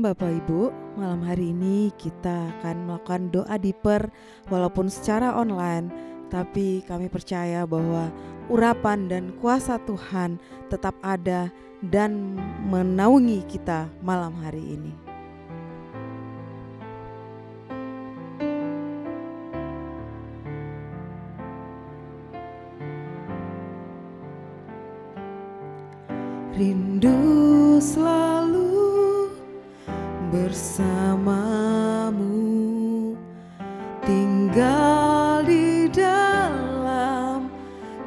Bapak Ibu, malam hari ini kita akan melakukan doa diper walaupun secara online, tapi kami percaya bahwa urapan dan kuasa Tuhan tetap ada dan menaungi kita malam hari ini. Rindu selalu bersamamu, tinggal di dalam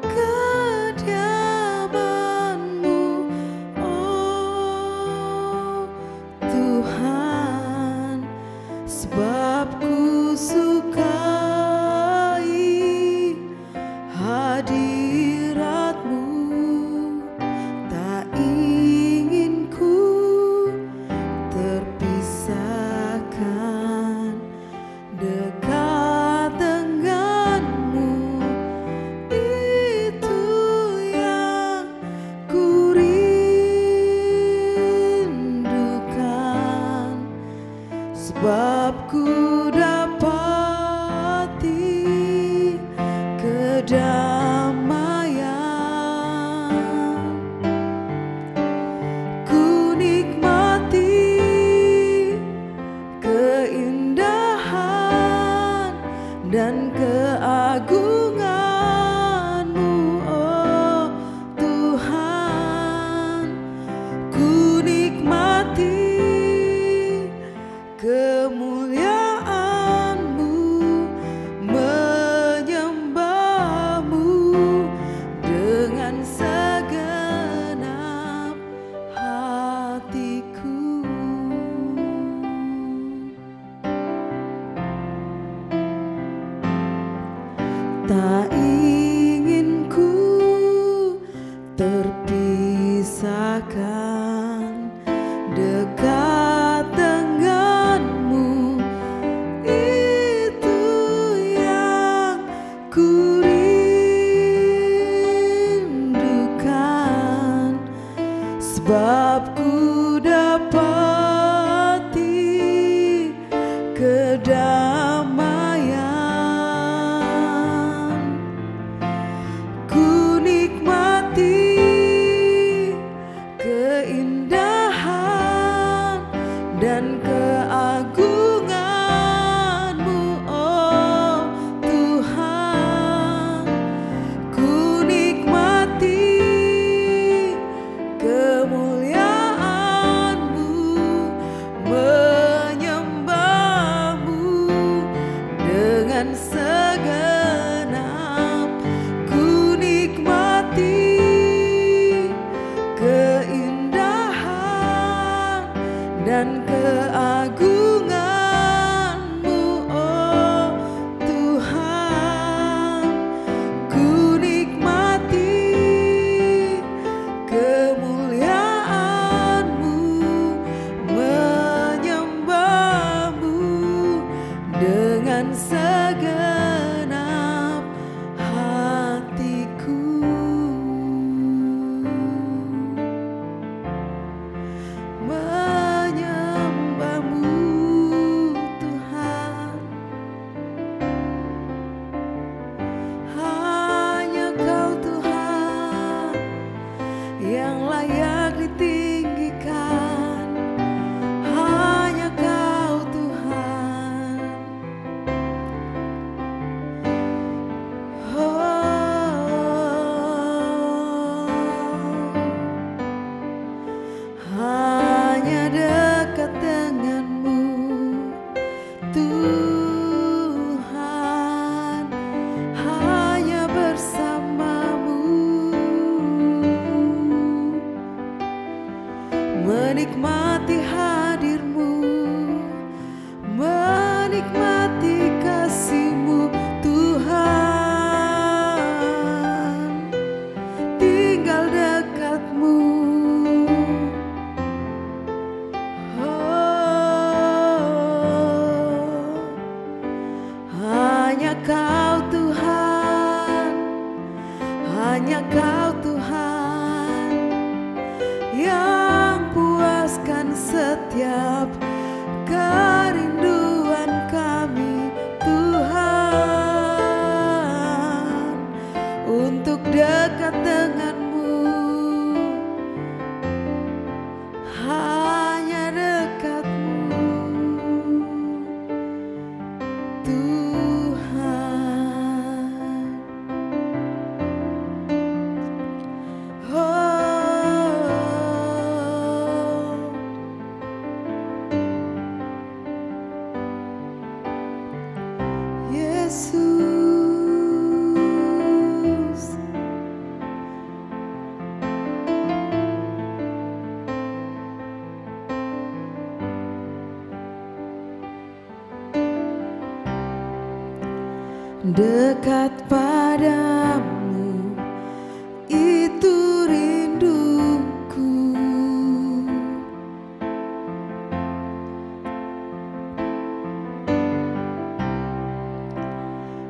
kediaman-Mu, oh Tuhan, sebab ku sukai hadirat-Mu. Tak ingin ku terpisahkan dekat denganmu, itu yang ku rindukan, sebab ku dapati kedamaian. Ku nikmati keindahan dan keagungan-Mu, oh Tuhan. Ku nikmati kemuliaan-Mu, menyembah-Mu dengan segenap hatiku. Tak ingin ku terpisahkan dekat denganmu, itu yang ku rindukan, sebab ku dapati kedamaian. Ku nikmati keindahan dan keagungan-Mu, oh Tuhan. Ku nikmati kemuliaan-Mu, menyembah-Mu dengan segenap. Ku nikmati keindahan dan keagungan-Mu, oh Tuhan. Ku nikmati kemuliaan-Mu, menyembah-Mu dengan segenap hatiku. Menyembah-Mu Tuhan, hanya Kau Tuhan yang layak ditinggikan, hanya Kau Tuhan. Hanya dekat denganmu, Tuhan, hanya bersamamu, menikmati hadir-Mu, menikmati kasih-Mu, Tuhan, tinggal dekat-Mu. Oh, Dekat padamu itu rinduku,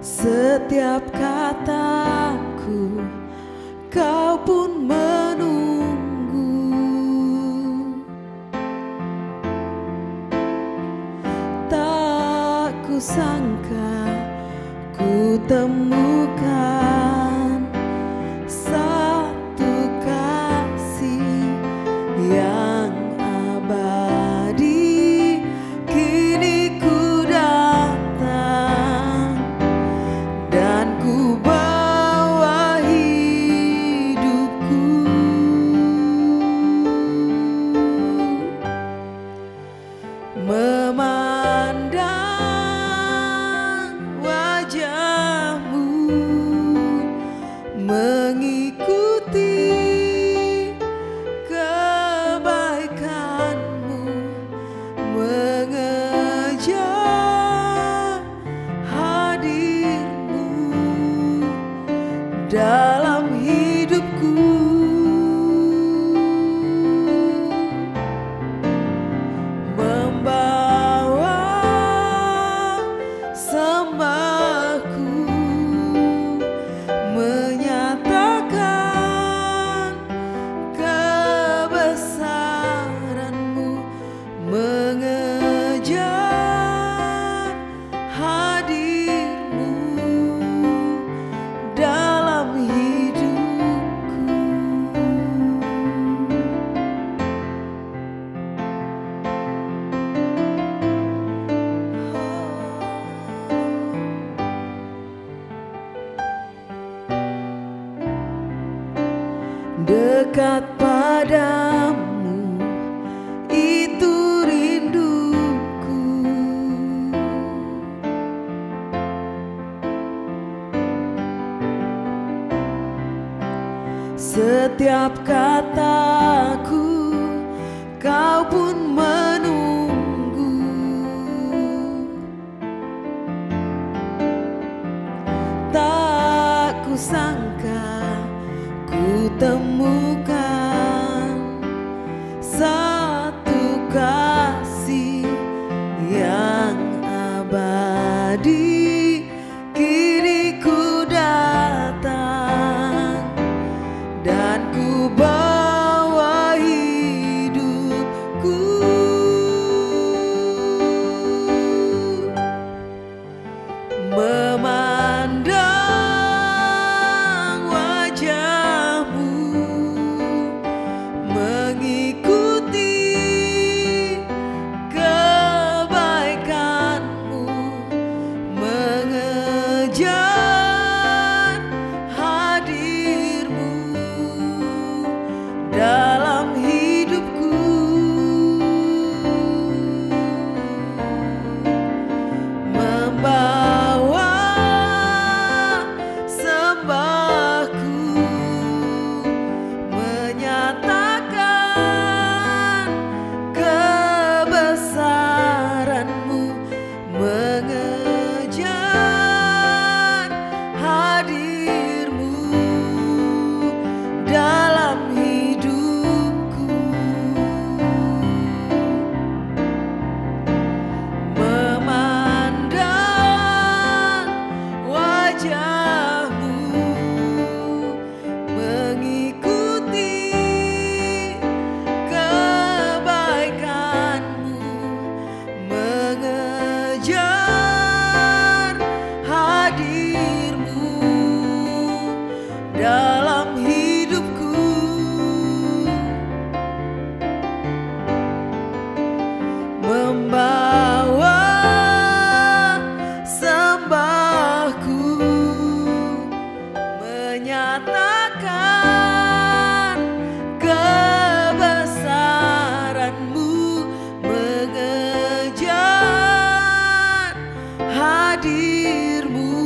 setiap kataku kau pun menunggu. Tak kusangka ku temukan satu kasih yang abadi. Kini ku datang dan ku bawa hidupku, memandang mengikuti kebaikanmu, mengejar hadirmu dalam hidupku, membawa sembahku, menyatakan kebesaranmu, mengejar hadirmu dalam hidupku. Dekat padamu itu rinduku, setiap kataku kau pun menunggu. Tak kusangka ku temukan satu kasih yang abadi. Kini ku datang dan ku bawa hidupku, memandang mengikuti kebaikanmu, mengejar hadirmu dalam hidupku, membawa sembahku, menyatakan kebesaranmu, mengejar hadirmu dalam hidupku, memandang wajahmu, mengikuti kebaikanmu, mengejar hadirmu dalam hidupku, membawa sembahku, menyatakan kebesaranmu, mengejar hadirmu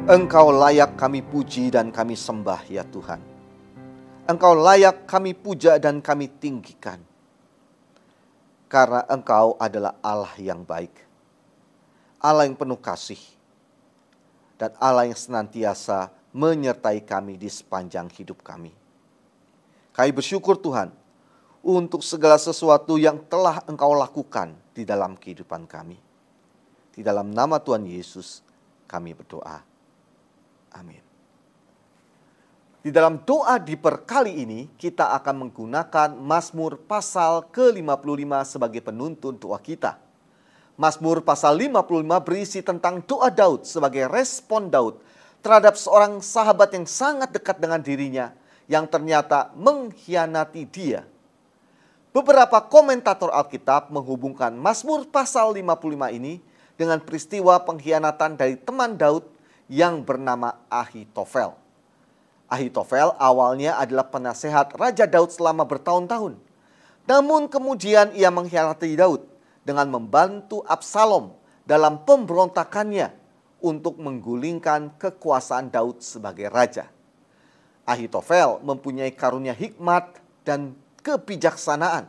Engkau layak kami puji dan kami sembah ya Tuhan. Engkau layak kami puja dan kami tinggikan. Karena Engkau adalah Allah yang baik. Allah yang penuh kasih. Dan Allah yang senantiasa menyertai kami di sepanjang hidup kami. Kami bersyukur Tuhan untuk segala sesuatu yang telah Engkau lakukan di dalam kehidupan kami. Di dalam nama Tuhan Yesus kami berdoa. Amin. Di dalam doa diper kali ini kita akan menggunakan Mazmur pasal ke-55 sebagai penuntun doa kita. Mazmur pasal 55 berisi tentang doa Daud sebagai respon Daud terhadap seorang sahabat yang sangat dekat dengan dirinya yang ternyata mengkhianati dia. Beberapa komentator Alkitab menghubungkan Mazmur pasal 55 ini dengan peristiwa pengkhianatan dari teman Daud yang bernama Ahitofel. Ahitofel awalnya adalah penasehat Raja Daud selama bertahun-tahun. Namun kemudian ia mengkhianati Daud dengan membantu Absalom dalam pemberontakannya untuk menggulingkan kekuasaan Daud sebagai raja. Ahitofel mempunyai karunia hikmat dan kebijaksanaan.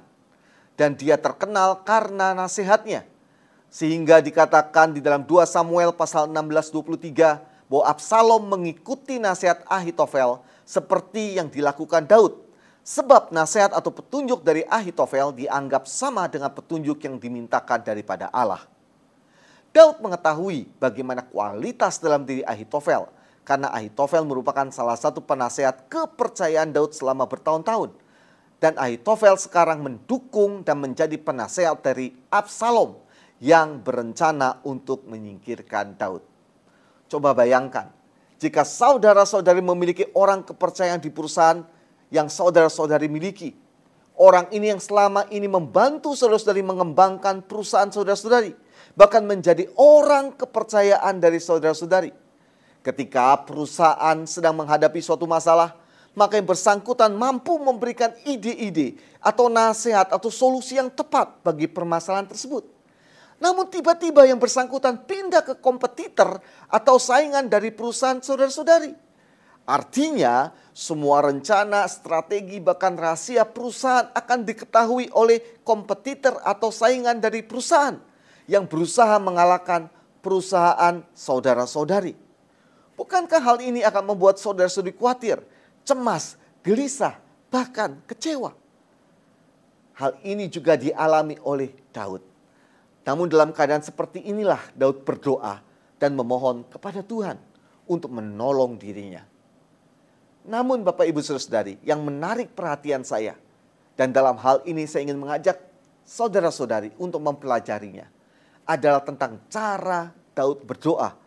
Dan dia terkenal karena nasihatnya. Sehingga dikatakan di dalam 2 Samuel pasal 16:23 bahwa Absalom mengikuti nasihat Ahitofel seperti yang dilakukan Daud. Sebab nasihat atau petunjuk dari Ahitofel dianggap sama dengan petunjuk yang dimintakan daripada Allah. Daud mengetahui bagaimana kualitas dalam diri Ahitofel karena Ahitofel merupakan salah satu penasehat kepercayaan Daud selama bertahun-tahun. Dan Ahitofel sekarang mendukung dan menjadi penasehat dari Absalom yang berencana untuk menyingkirkan Daud. Coba bayangkan, jika saudara-saudari memiliki orang kepercayaan di perusahaan yang saudara-saudari miliki. Orang ini yang selama ini membantu saudara-saudari mengembangkan perusahaan saudara-saudari. Bahkan menjadi orang kepercayaan dari saudara-saudari. Ketika perusahaan sedang menghadapi suatu masalah, maka yang bersangkutan mampu memberikan ide-ide atau nasihat atau solusi yang tepat bagi permasalahan tersebut. Namun tiba-tiba yang bersangkutan pindah ke kompetitor atau saingan dari perusahaan saudara-saudari. Artinya semua rencana, strategi, bahkan rahasia perusahaan akan diketahui oleh kompetitor atau saingan dari perusahaan yang berusaha mengalahkan perusahaan saudara-saudari. Bukankah hal ini akan membuat saudara-saudari khawatir, cemas, gelisah, bahkan kecewa? Hal ini juga dialami oleh Daud. Namun dalam keadaan seperti inilah Daud berdoa dan memohon kepada Tuhan untuk menolong dirinya. Namun Bapak Ibu Saudara-saudari, yang menarik perhatian saya, dan dalam hal ini saya ingin mengajak saudara-saudari untuk mempelajarinya, adalah tentang cara Daud berdoa.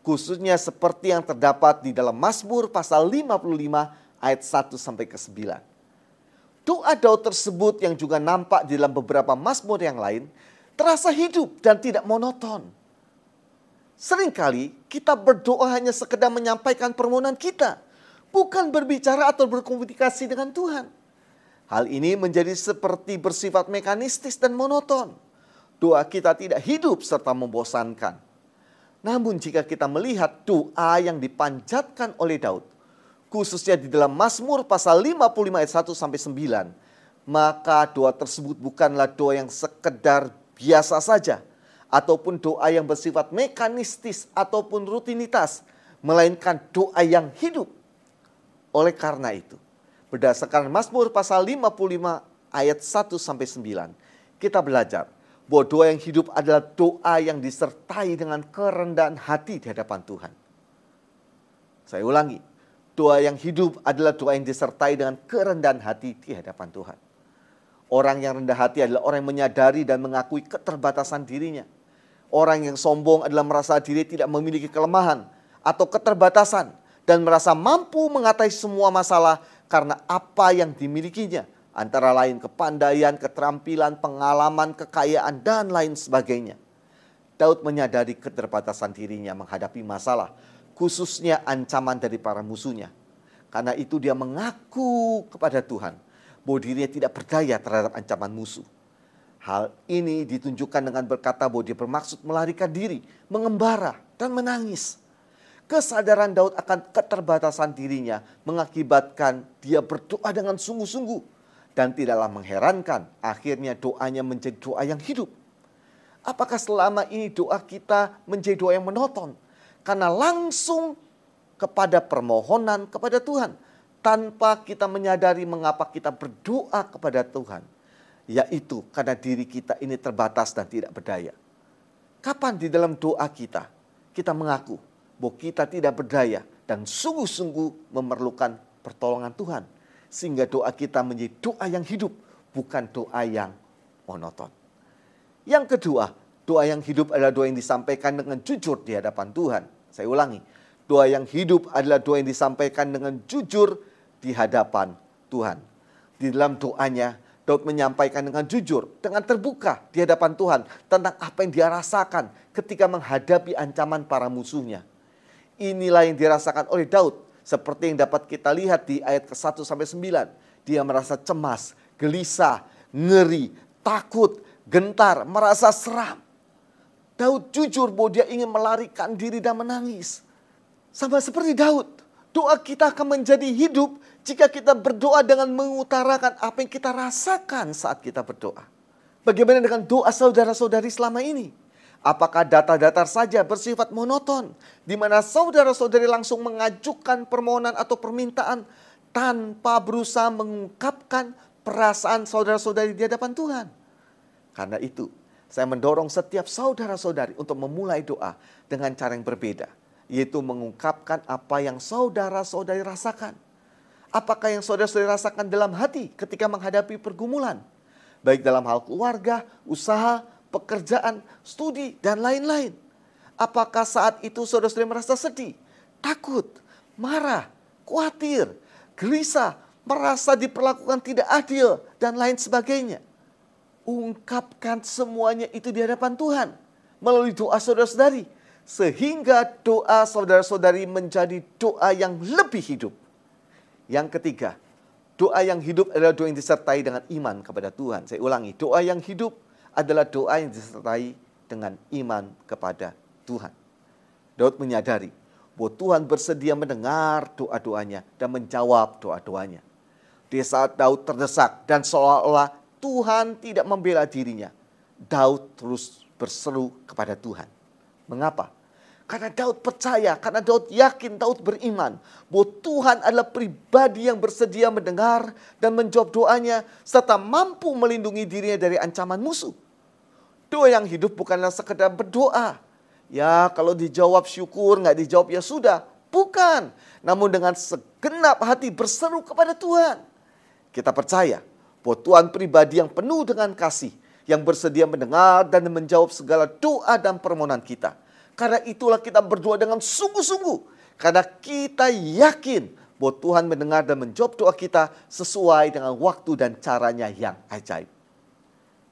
Khususnya seperti yang terdapat di dalam Mazmur pasal 55 ayat 1 sampai ke 9. Doa Daud tersebut yang juga nampak di dalam beberapa Mazmur yang lain terasa hidup dan tidak monoton. Seringkali kita berdoa hanya sekedar menyampaikan permohonan kita, bukan berbicara atau berkomunikasi dengan Tuhan. Hal ini menjadi seperti bersifat mekanistis dan monoton. Doa kita tidak hidup serta membosankan. Namun jika kita melihat doa yang dipanjatkan oleh Daud, khususnya di dalam Mazmur pasal 55 ayat 1 sampai 9, maka doa tersebut bukanlah doa yang sekedar biasa saja, ataupun doa yang bersifat mekanistis ataupun rutinitas, melainkan doa yang hidup. Oleh karena itu, berdasarkan Mazmur pasal 55 ayat 1 sampai 9, kita belajar bahwa doa yang hidup adalah doa yang disertai dengan kerendahan hati di hadapan Tuhan. Saya ulangi, doa yang hidup adalah doa yang disertai dengan kerendahan hati di hadapan Tuhan. Orang yang rendah hati adalah orang yang menyadari dan mengakui keterbatasan dirinya. Orang yang sombong adalah merasa diri tidak memiliki kelemahan atau keterbatasan dan merasa mampu mengatasi semua masalah karena apa yang dimilikinya. Antara lain kepandaian, keterampilan, pengalaman, kekayaan, dan lain sebagainya. Daud menyadari keterbatasan dirinya menghadapi masalah, khususnya ancaman dari para musuhnya. Karena itu dia mengaku kepada Tuhan bahwa dirinya tidak berdaya terhadap ancaman musuh. Hal ini ditunjukkan dengan berkata bahwa dia bermaksud melarikan diri, mengembara, dan menangis. Kesadaran Daud akan keterbatasan dirinya mengakibatkan dia berdoa dengan sungguh-sungguh. Dan tidaklah mengherankan, akhirnya doanya menjadi doa yang hidup. Apakah selama ini doa kita menjadi doa yang monoton? Karena langsung kepada permohonan kepada Tuhan. Tanpa kita menyadari mengapa kita berdoa kepada Tuhan. Yaitu karena diri kita ini terbatas dan tidak berdaya. Kapan di dalam doa kita mengaku bahwa kita tidak berdaya dan sungguh-sungguh memerlukan pertolongan Tuhan. Sehingga doa kita menjadi doa yang hidup, bukan doa yang monoton. Yang kedua, doa yang hidup adalah doa yang disampaikan dengan jujur di hadapan Tuhan. Saya ulangi, doa yang hidup adalah doa yang disampaikan dengan jujur di hadapan Tuhan. Di dalam doanya, Daud menyampaikan dengan jujur, dengan terbuka di hadapan Tuhan tentang apa yang dia rasakan ketika menghadapi ancaman para musuhnya. Inilah yang dirasakan oleh Daud. Seperti yang dapat kita lihat di ayat ke-1 sampai 9. Dia merasa cemas, gelisah, ngeri, takut, gentar, merasa seram. Daud jujur bahwa dia ingin melarikan diri dan menangis. Sama seperti Daud, doa kita akan menjadi hidup jika kita berdoa dengan mengutarakan apa yang kita rasakan saat kita berdoa. Bagaimana dengan doa saudara-saudari selama ini? Apakah datar-datar saja bersifat monoton, di mana saudara-saudari langsung mengajukan permohonan atau permintaan tanpa berusaha mengungkapkan perasaan saudara-saudari di hadapan Tuhan? Karena itu, saya mendorong setiap saudara-saudari untuk memulai doa dengan cara yang berbeda, yaitu mengungkapkan apa yang saudara-saudari rasakan. Apakah yang saudara-saudari rasakan dalam hati ketika menghadapi pergumulan, baik dalam hal keluarga, usaha, pekerjaan, studi, dan lain-lain. Apakah saat itu saudara-saudari merasa sedih, takut, marah, khawatir, gelisah, merasa diperlakukan tidak adil, dan lain sebagainya? Ungkapkan semuanya itu di hadapan Tuhan melalui doa saudara-saudari, sehingga doa saudara-saudari menjadi doa yang lebih hidup. Yang ketiga, doa yang hidup adalah doa yang disertai dengan iman kepada Tuhan. Saya ulangi, doa yang hidup adalah doa yang disertai dengan iman kepada Tuhan. Daud menyadari bahwa Tuhan bersedia mendengar doa-doanya dan menjawab doa-doanya. Di saat Daud terdesak dan seolah-olah Tuhan tidak membela dirinya, Daud terus berseru kepada Tuhan. Mengapa? Karena Daud percaya, karena Daud yakin, Daud beriman bahwa Tuhan adalah pribadi yang bersedia mendengar dan menjawab doanya serta mampu melindungi dirinya dari ancaman musuh. Doa yang hidup bukanlah sekedar berdoa. Ya, kalau dijawab syukur, nggak dijawab ya sudah. Bukan. Namun dengan segenap hati berseru kepada Tuhan. Kita percaya bahwa Tuhan pribadi yang penuh dengan kasih, yang bersedia mendengar dan menjawab segala doa dan permohonan kita. Karena itulah kita berdoa dengan sungguh-sungguh. Karena kita yakin bahwa Tuhan mendengar dan menjawab doa kita sesuai dengan waktu dan caranya yang ajaib.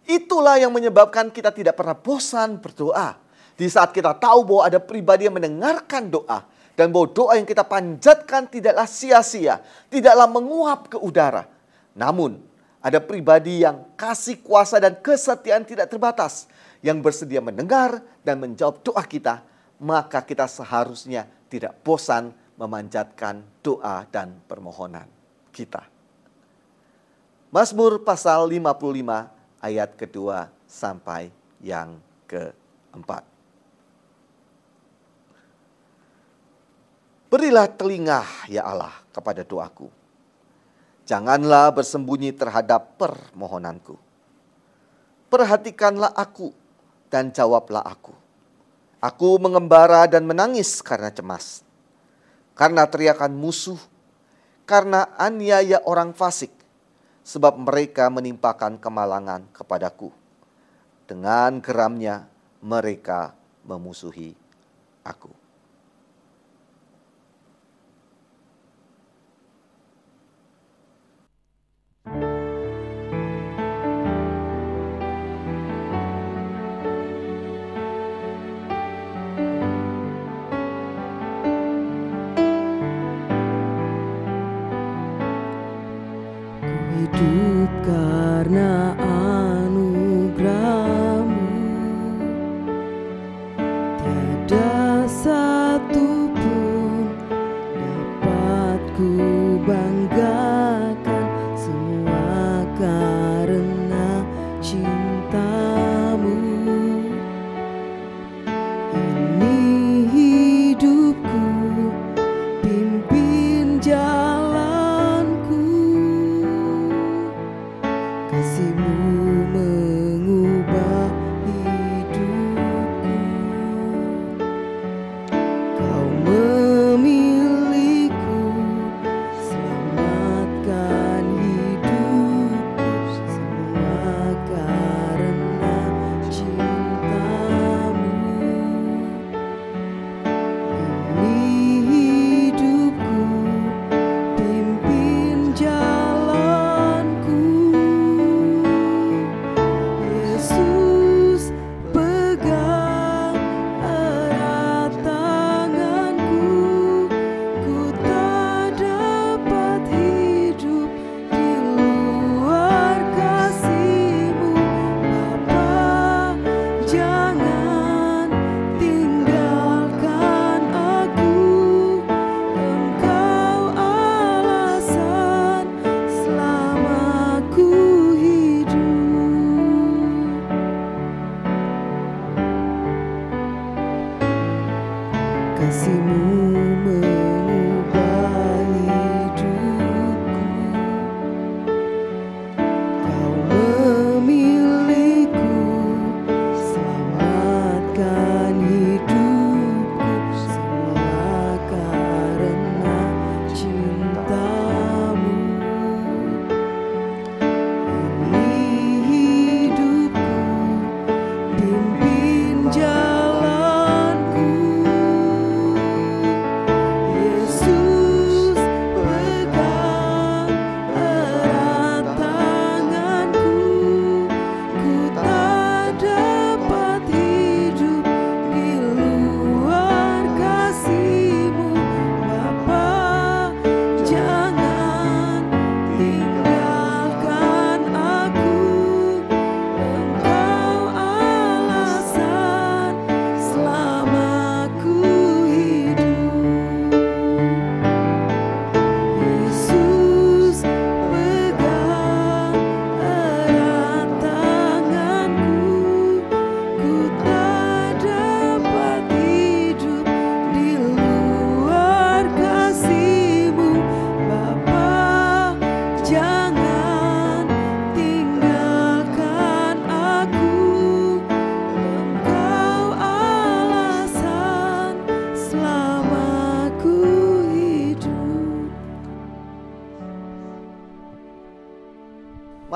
Itulah yang menyebabkan kita tidak pernah bosan berdoa. Di saat kita tahu bahwa ada pribadi yang mendengarkan doa. Dan bahwa doa yang kita panjatkan tidaklah sia-sia. Tidaklah menguap ke udara. Namun ada pribadi yang kasih kuasa dan kesetiaan tidak terbatas. Yang bersedia mendengar dan menjawab doa kita. Maka kita seharusnya tidak bosan memanjatkan doa dan permohonan kita. Mazmur pasal 55 ayat kedua sampai yang keempat. Berilah telinga ya Allah kepada doaku. Janganlah bersembunyi terhadap permohonanku. Perhatikanlah aku dan jawablah aku. Aku mengembara dan menangis karena cemas. Karena teriakan musuh, karena aniaya orang fasik. Sebab mereka menimpakan kemalangan kepadaku. Dengan geramnya mereka memusuhi aku. Hidup karena anugerah-Mu, tiada satu pun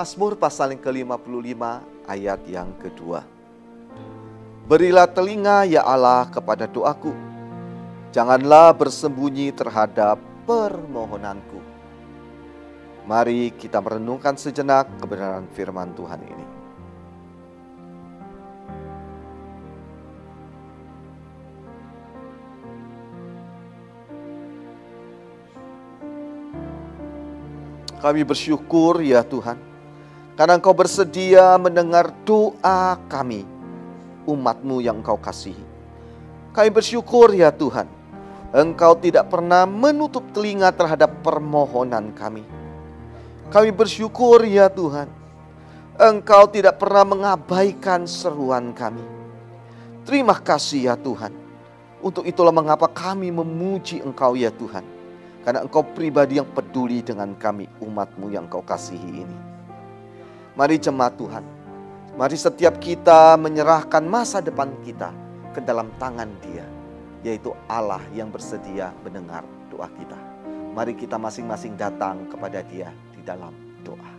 Mazmur pasal yang ke-55 ayat yang kedua. Berilah telinga ya Allah kepada doaku, janganlah bersembunyi terhadap permohonanku. Mari kita merenungkan sejenak kebenaran firman Tuhan ini. Kami bersyukur ya Tuhan, karena Engkau bersedia mendengar doa kami, umat-Mu yang Engkau kasihi. Kami bersyukur ya Tuhan, Engkau tidak pernah menutup telinga terhadap permohonan kami. Kami bersyukur ya Tuhan, Engkau tidak pernah mengabaikan seruan kami. Terima kasih ya Tuhan. Untuk itulah mengapa kami memuji Engkau ya Tuhan, karena Engkau pribadi yang peduli dengan kami, umat-Mu yang Engkau kasihi ini. Mari jemaat Tuhan, mari setiap kita menyerahkan masa depan kita ke dalam tangan Dia, yaitu Allah yang bersedia mendengar doa kita. Mari kita masing-masing datang kepada Dia di dalam doa.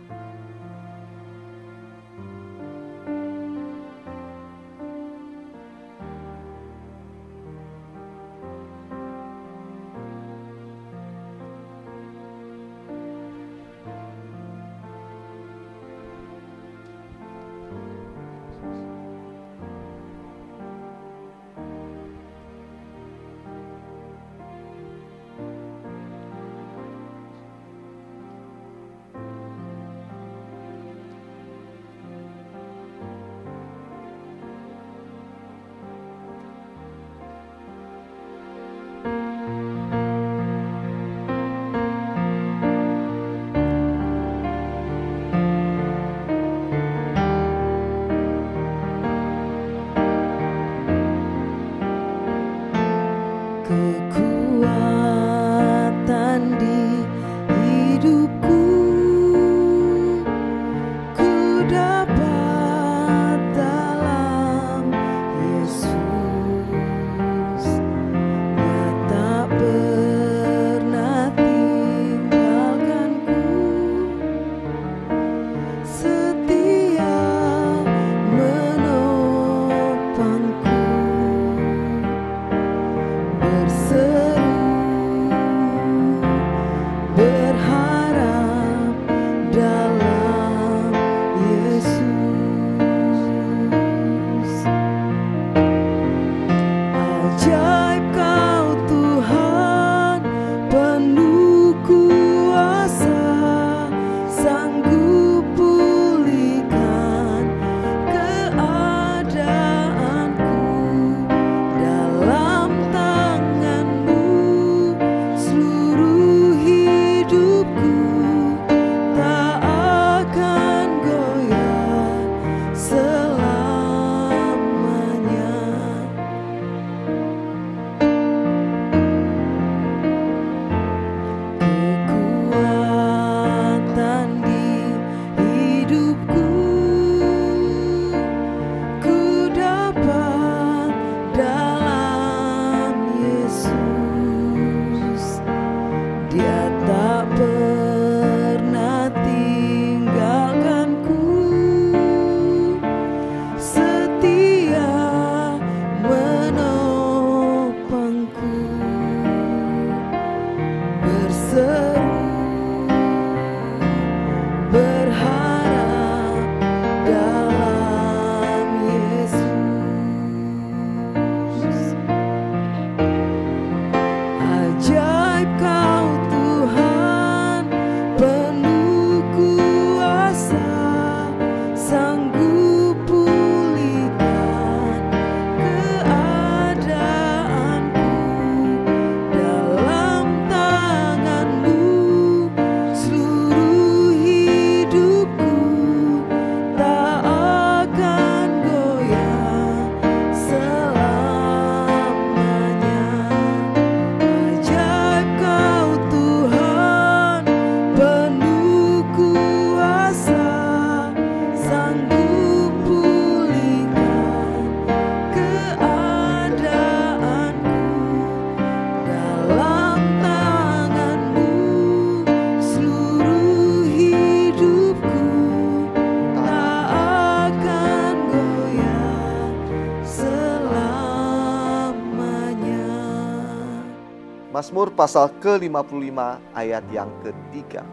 Mazmur pasal ke-55 ayat yang ketiga.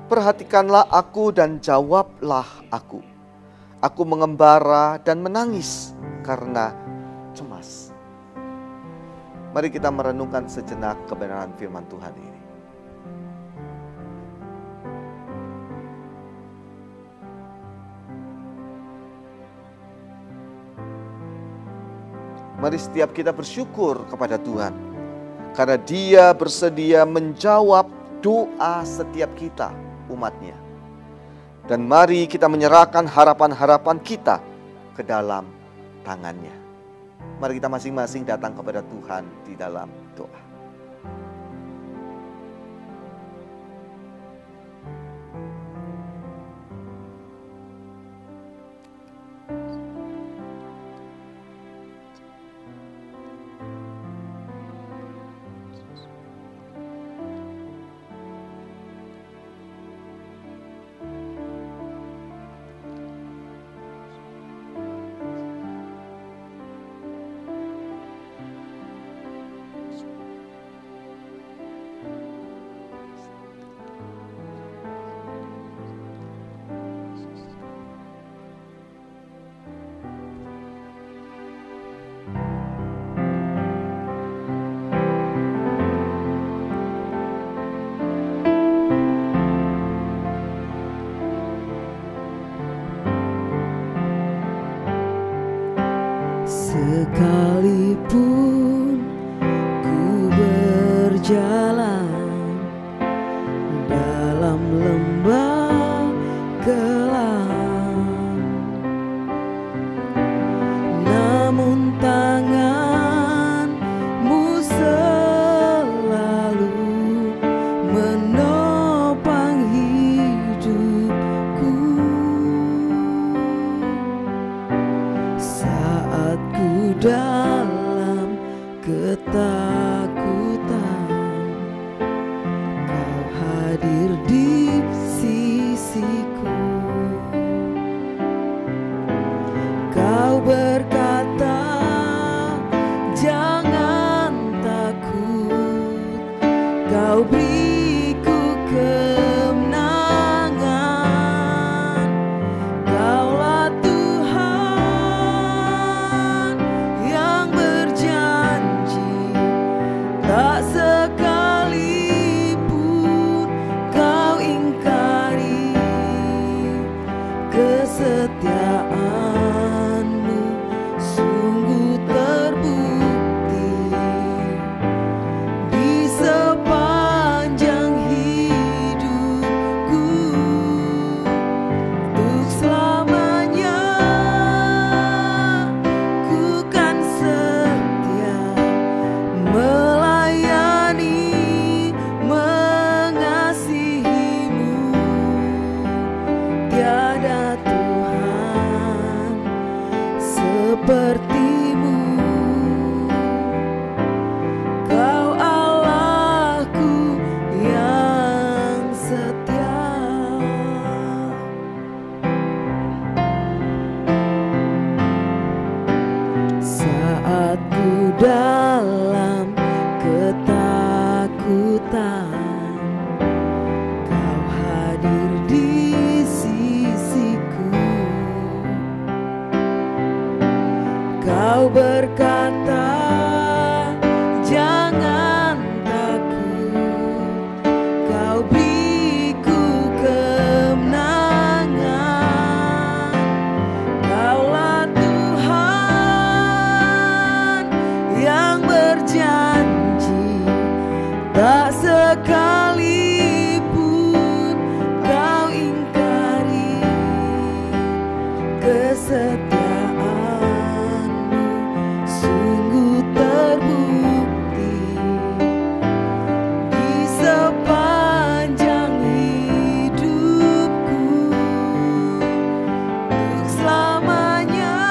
Perhatikanlah aku dan jawablah aku. Aku mengembara dan menangis karena cemas. Mari kita merenungkan sejenak kebenaran firman Tuhan ini. Mari setiap kita bersyukur kepada Tuhan, karena Dia bersedia menjawab doa setiap kita, umatnya. Dan mari kita menyerahkan harapan-harapan kita ke dalam tangannya. Mari kita masing-masing datang kepada Tuhan di dalam doa. Sekalipun ku berjalan dalam lembah gelap, namun tangan-Mu selalu menopang hidupku. Saat ku dalam ketakutan, Kau hadir di sisiku. Kau berkata, jangan takut, Kau beriku kemenangan. Kaulah Tuhan yang berjanji, tak sekalipun Kau ingkari. Kesetiaan-Mu sungguh terbukti di sepanjang hidupku. Untuk selamanya ku kan setia melayani, mengasihi-Mu. Tiada Tuhan seperti-Mu. Kau Allahku yang setia. Saat ku dalam ketakutan, Kau hadir di sisiku. Kau berkata, jangan takut, Kau beriku kemenangan. Kaulah Tuhan yang berjanji, tak sekalipun Kau ingkari. Kesetiaan-Mu sungguh terbukti di sepanjang hidupku. Untuk selamanya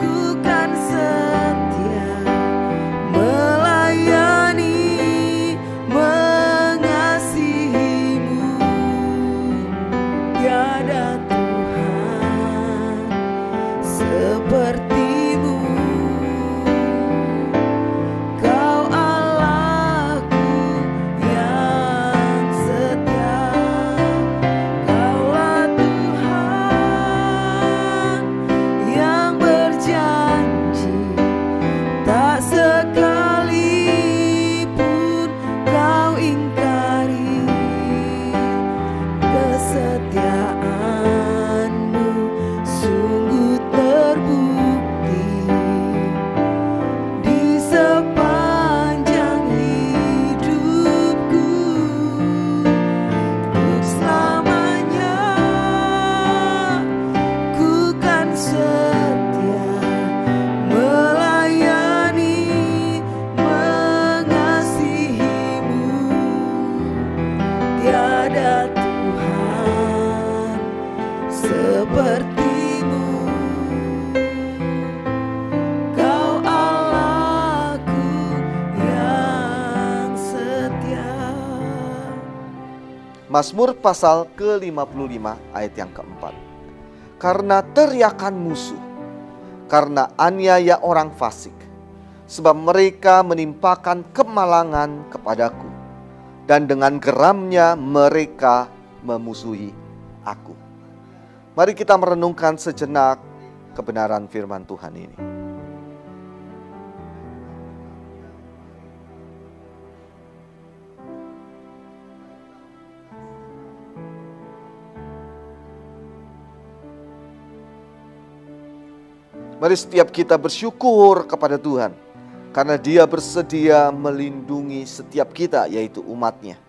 ku kan setia melayani, Mazmur pasal ke-55 ayat yang keempat. Karena teriakan musuh, karena aniaya orang fasik, sebab mereka menimpakan kemalangan kepadaku, dan dengan geramnya mereka memusuhi aku. Mari kita merenungkan sejenak kebenaran firman Tuhan ini. Mari setiap kita bersyukur kepada Tuhan, karena Dia bersedia melindungi setiap kita, yaitu umat-Nya.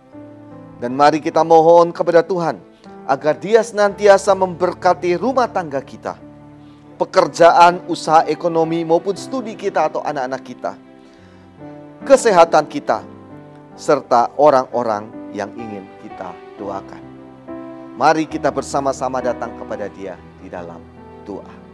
Dan mari kita mohon kepada Tuhan, agar Dia senantiasa memberkati rumah tangga kita, pekerjaan, usaha ekonomi, maupun studi kita atau anak-anak kita, kesehatan kita, serta orang-orang yang ingin kita doakan. Mari kita bersama-sama datang kepada Dia di dalam doa.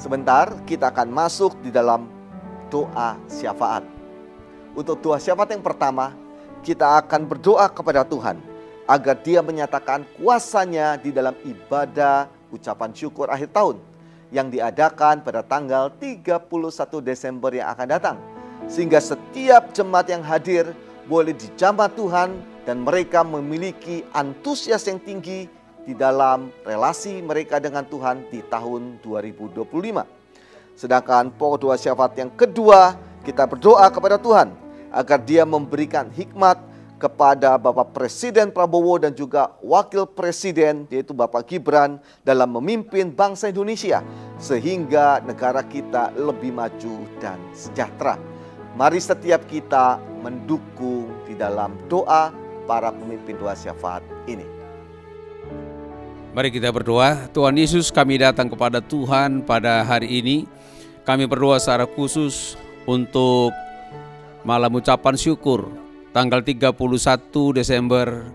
Sebentar kita akan masuk di dalam doa syafaat. Untuk doa syafaat yang pertama, kita akan berdoa kepada Tuhan agar Dia menyatakan kuasa-Nya di dalam ibadah ucapan syukur akhir tahun yang diadakan pada tanggal 31 Desember yang akan datang. Sehingga setiap jemaat yang hadir boleh dijamah Tuhan dan mereka memiliki antusias yang tinggi di dalam relasi mereka dengan Tuhan di tahun 2025. Sedangkan pokok doa syafaat yang kedua, kita berdoa kepada Tuhan agar Dia memberikan hikmat kepada Bapak Presiden Prabowo dan juga Wakil Presiden yaitu Bapak Gibran dalam memimpin bangsa Indonesia sehingga negara kita lebih maju dan sejahtera. Mari setiap kita mendukung di dalam doa para pemimpin doa syafaat ini. Mari kita berdoa. Tuhan Yesus, kami datang kepada Tuhan pada hari ini. Kami berdoa secara khusus untuk malam ucapan syukur tanggal 31 Desember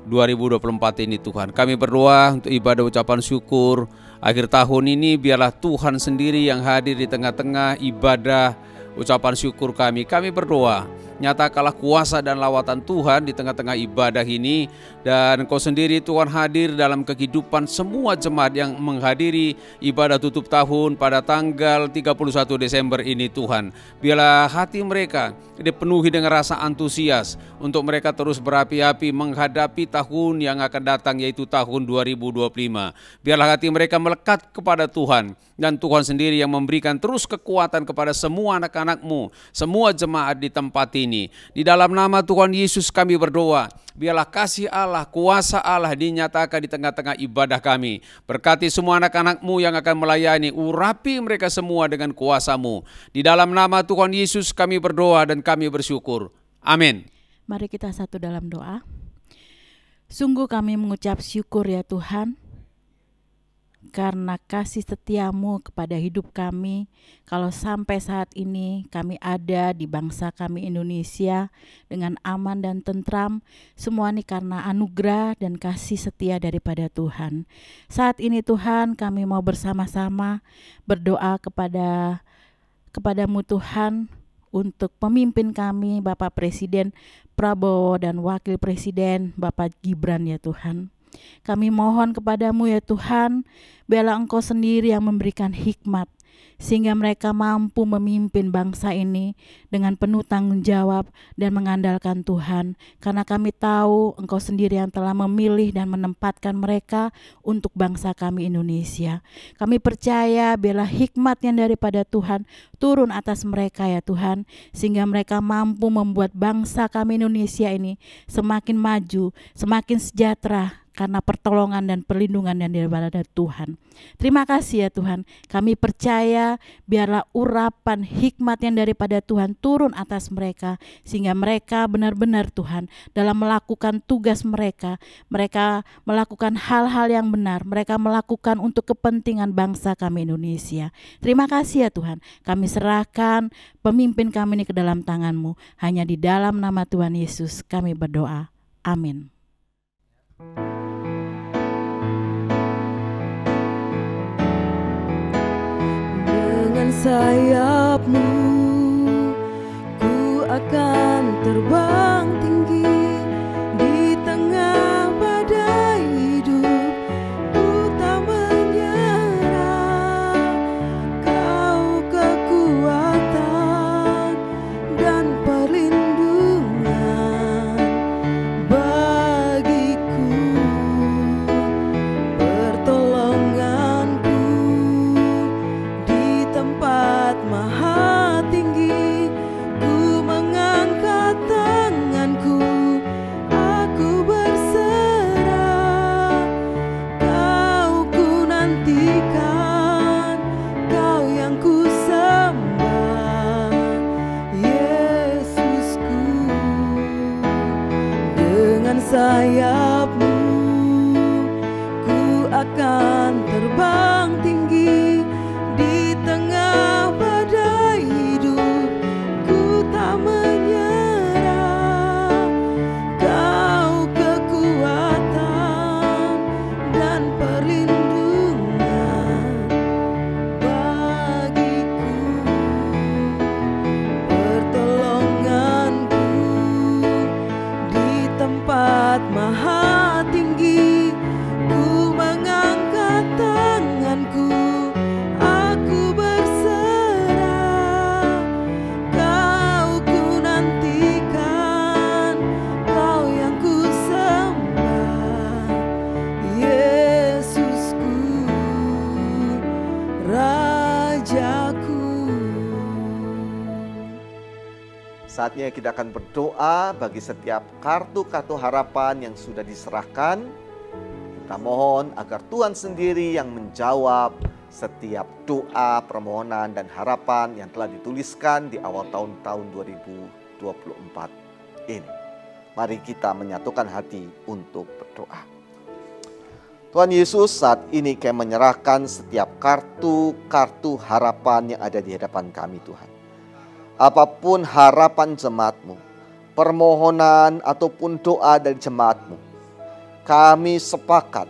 2024 ini Tuhan. Kami berdoa untuk ibadah ucapan syukur akhir tahun ini, biarlah Tuhan sendiri yang hadir di tengah-tengah ibadah ucapan syukur kami. Kami berdoa, nyatakanlah kuasa dan lawatan Tuhan di tengah-tengah ibadah ini. Dan Engkau sendiri Tuhan hadir dalam kehidupan semua jemaat yang menghadiri ibadah tutup tahun pada tanggal 31 Desember ini Tuhan. Biarlah hati mereka dipenuhi dengan rasa antusias untuk mereka terus berapi-api menghadapi tahun yang akan datang, yaitu tahun 2025. Biarlah hati mereka melekat kepada Tuhan, dan Tuhan sendiri yang memberikan terus kekuatan kepada semua anak-anak-Mu, semua jemaat di tempat ini. Di dalam nama Tuhan Yesus kami berdoa, biarlah kasih Allah, kuasa Allah dinyatakan di tengah-tengah ibadah kami. Berkati semua anak-anak-Mu yang akan melayani, urapi mereka semua dengan kuasa-Mu. Di dalam nama Tuhan Yesus kami berdoa dan kami bersyukur. Amin. Mari kita satu dalam doa. Sungguh kami mengucap syukur ya Tuhan, karena kasih setia-Mu kepada hidup kami, kalau sampai saat ini kami ada di bangsa kami Indonesia dengan aman dan tentram, semua ini karena anugerah dan kasih setia daripada Tuhan. Saat ini Tuhan, kami mau bersama-sama berdoa kepadamu Tuhan, untuk pemimpin kami Bapak Presiden Prabowo dan Wakil Presiden Bapak Gibran ya Tuhan. Kami mohon kepadamu ya Tuhan, biarlah Engkau sendiri yang memberikan hikmat, sehingga mereka mampu memimpin bangsa ini dengan penuh tanggung jawab dan mengandalkan Tuhan. Karena kami tahu Engkau sendiri yang telah memilih dan menempatkan mereka untuk bangsa kami Indonesia. Kami percaya biarlah hikmat yang daripada Tuhan turun atas mereka ya Tuhan, sehingga mereka mampu membuat bangsa kami Indonesia ini semakin maju, semakin sejahtera, karena pertolongan dan perlindungan yang daripada Tuhan. Terima kasih ya Tuhan. Kami percaya biarlah urapan hikmat yang daripada Tuhan turun atas mereka, sehingga mereka benar-benar Tuhan dalam melakukan tugas mereka melakukan hal-hal yang benar, mereka melakukan untuk kepentingan bangsa kami Indonesia. Terima kasih ya Tuhan. Kami serahkan pemimpin kami ini ke dalam tangan-Mu. Hanya di dalam nama Tuhan Yesus kami berdoa. Amin. Dengan sayap-Mu ku akan terbang tinggi di tengah badai hidup. Ku tak menyerah, Kau kekuatan dan perlindungan bagiku, pertolonganku di tempat maha tinggi. Ku mengangkat tanganku, aku berserah. Kau ku nantikan, Kau yang ku sembah, Yesusku. Dengan sayap-Mu ku akan terbang tinggi di tengah badai hidup. Ku tak menyerah, Kau kekuatan dan perlindungan bagiku, pertolonganku di tempat maha tinggi. Ku mengangkat tanganku, Saatnya kita akan berdoa bagi setiap kartu-kartu harapan yang sudah diserahkan. Kita mohon agar Tuhan sendiri yang menjawab setiap doa, permohonan, dan harapan yang telah dituliskan di awal tahun 2024 ini. Mari kita menyatukan hati untuk berdoa. Tuhan Yesus, saat ini kami menyerahkan setiap kartu-kartu harapan yang ada di hadapan kami, Tuhan. Apapun harapan jemaat-Mu, permohonan ataupun doa dari jemaat-Mu, kami sepakat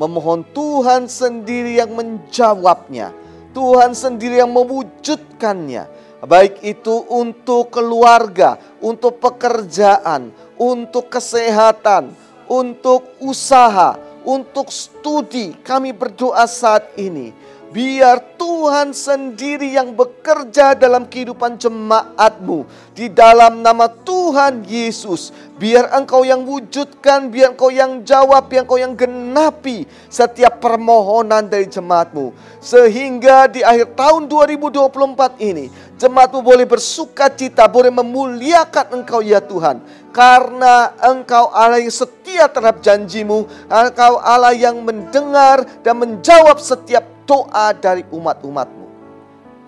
memohon Tuhan sendiri yang menjawabnya, Tuhan sendiri yang mewujudkannya, baik itu untuk keluarga, untuk pekerjaan, untuk kesehatan, untuk usaha, untuk studi. Kami berdoa saat ini, biar Tuhan sendiri yang bekerja dalam kehidupan jemaat-Mu. Di dalam nama Tuhan Yesus, biar Engkau yang wujudkan, biar Engkau yang jawab, biar Engkau yang genapi setiap permohonan dari jemaat-Mu. Sehingga di akhir tahun 2024 ini, jemaat-Mu boleh bersuka cita, boleh memuliakan Engkau ya Tuhan. Karena Engkau Allah yang setia terhadap janji-Mu, Engkau Allah yang mendengar dan menjawab setiap doa dari umat-umat-Mu.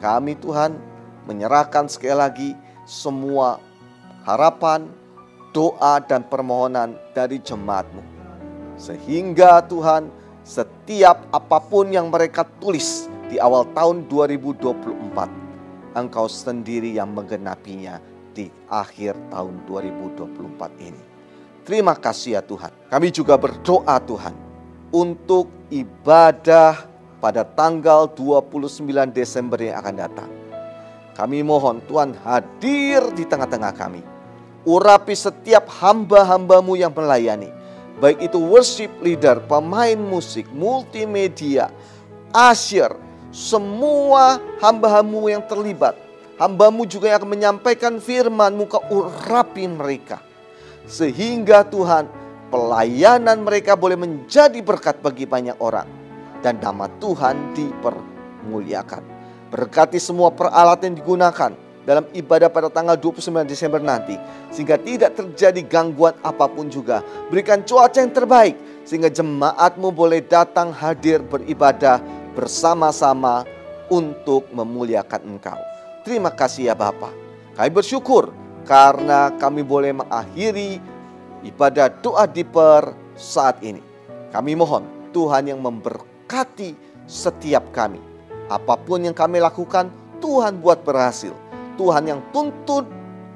Kami Tuhan menyerahkan sekali lagi semua harapan, doa dan permohonan dari jemaat-Mu. Sehingga Tuhan, setiap apapun yang mereka tulis di awal tahun 2024, Engkau sendiri yang menggenapinya di akhir tahun 2024 ini. Terima kasih ya Tuhan. Kami juga berdoa Tuhan untuk ibadah pada tanggal 29 Desember yang akan datang. Kami mohon Tuhan hadir di tengah-tengah kami. Urapi setiap hamba-hamba-Mu yang melayani. Baik itu worship leader, pemain musik, multimedia, usher, semua hamba-hamba-Mu yang terlibat. Hamba-Mu juga yang akan menyampaikan firman-Mu, Kau urapi mereka. Sehingga Tuhan, pelayanan mereka boleh menjadi berkat bagi banyak orang. Dan nama Tuhan dipermuliakan. Berkati semua peralatan yang digunakan dalam ibadah pada tanggal 29 Desember nanti. Sehingga tidak terjadi gangguan apapun juga. Berikan cuaca yang terbaik. Sehingga jemaat-Mu boleh datang hadir beribadah bersama-sama untuk memuliakan Engkau. Terima kasih ya Bapa. Kami bersyukur karena kami boleh mengakhiri ibadah doa diper saat ini. Kami mohon Tuhan yang memberkati setiap kami. Apapun yang kami lakukan, Tuhan buat berhasil. Tuhan yang tuntun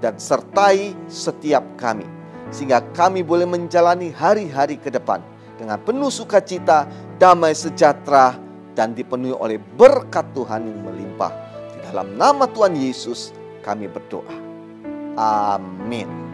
dan sertai setiap kami. Sehingga kami boleh menjalani hari-hari ke depan dengan penuh sukacita, damai sejahtera, dan dipenuhi oleh berkat Tuhan yang melimpah. Di dalam nama Tuhan Yesus kami berdoa. Amin.